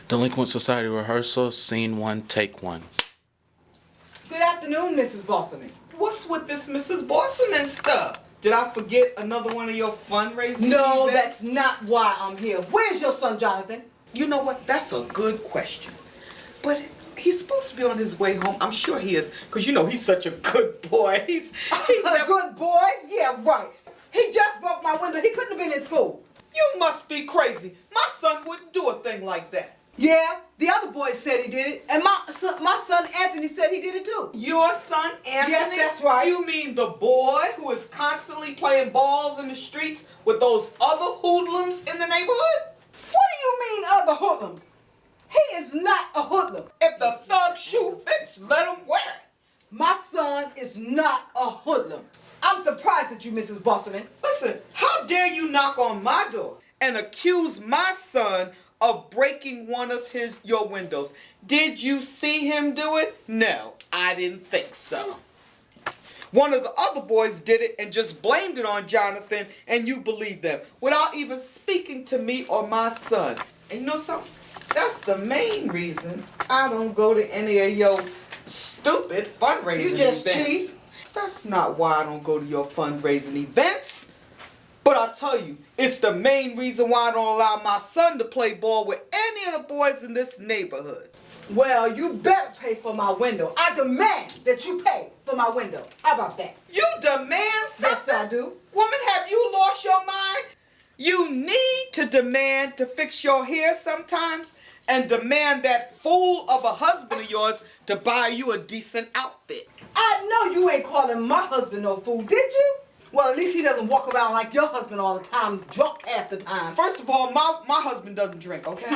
Delinquent Society Rehearsal, Scene 1, Take 1. Good afternoon, Mrs. Bosserman. What's with this Mrs. Bosserman stuff? Did I forget another one of your fundraising No, events? that's not why I'm here. Where's your son, Jonathan? You know what? That's a good question. But he's supposed to be on his way home. I'm sure he is, because you know he's such a good boy. He's A good boy? Yeah, right. He just broke my window. He couldn't have been in school. You must be crazy. My son wouldn't do a thing like that. Yeah, the other boys said he did it, and my son Anthony said he did it too. Your son, Anthony? Yes, that's right. You mean the boy who is constantly playing balls in the streets with those other hoodlums in the neighborhood? What do you mean other hoodlums? He is not a hoodlum. If the thug shoe fits, let him wear it. My son is not a hoodlum. I'm surprised at you, Mrs. Bosserman. Listen, how dare you knock on my door and accuse my son of breaking one of your windows? Did you see him do it? No, I didn't think so. One of the other boys did it and just blamed it on Jonathan, and you believe them without even speaking to me or my son. And you know something? That's the main reason I don't go to any of your stupid fundraising You just events. cheat. That's not why I don't go to your fundraising events. But I tell you, it's the main reason why I don't allow my son to play ball with any of the boys in this neighborhood. Well, you better pay for my window. I demand that you pay for my window. How about that? You demand something? Yes, I do. Woman, have you lost your mind? You need to demand to fix your hair sometimes and demand that fool of a husband of yours to buy you a decent outfit. I know you ain't calling my husband no fool, did you? Well, at least he doesn't walk around like your husband all the time, drunk half the time. First of all, my husband doesn't drink, okay?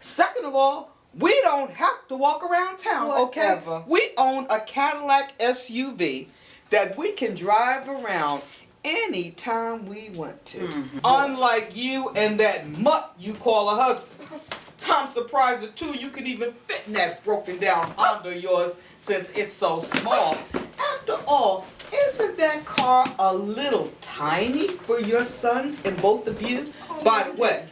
Second of all, we don't have to walk around town, Whatever. okay? We own a Cadillac SUV that we can drive around anytime we want to. Unlike you and that mutt you call a husband. I'm surprised the two of you could even fit in that broken down Honda of yours since it's so small. After all, isn't that car a little tiny for your sons and both of you? By the way,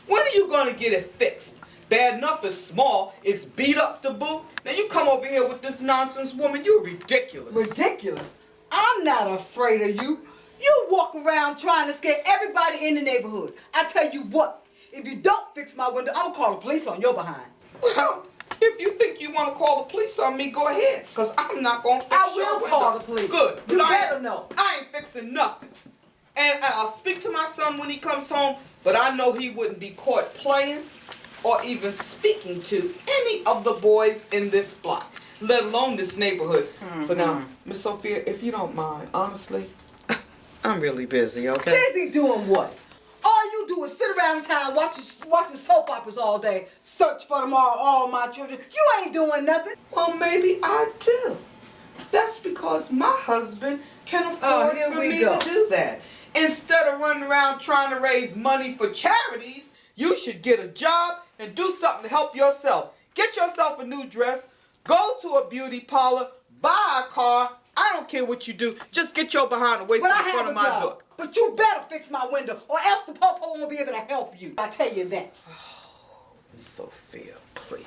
when are you going to get it fixed? Bad enough it's small, it's beat up to boot. Now you come over here with this nonsense woman, you're ridiculous. Ridiculous. I'm not afraid of you. You walk around trying to scare everybody in the neighborhood. I tell you what, if you don't fix my window, I'm going to call the police on your behind. Well, if you think you want to call the police on me, go ahead. Because I'm not going to fix your window. I will call the police. Good. You better know. I ain't fixing nothing. And I'll speak to my son when he comes home, but I know he wouldn't be caught playing or even speaking to any of the boys in this block, let alone this neighborhood. So now, Miss Sophia, if you don't mind, honestly, I'm really busy, okay? Busy doing what? All you do is sit around town watching soap operas all day. Search for tomorrow, all my children. You ain't doing nothing. Well, maybe I do. That's because my husband can afford here for we me go. to do that. Instead of running around trying to raise money for charities, you should get a job and do something to help yourself. Get yourself a new dress, go to a beauty parlor, buy a car. I don't care what you do. Just get your behind away from But the I front have of a my job. door. But you better fix my window, or else the popo won't be able to help you. I tell you that. Sophia, please.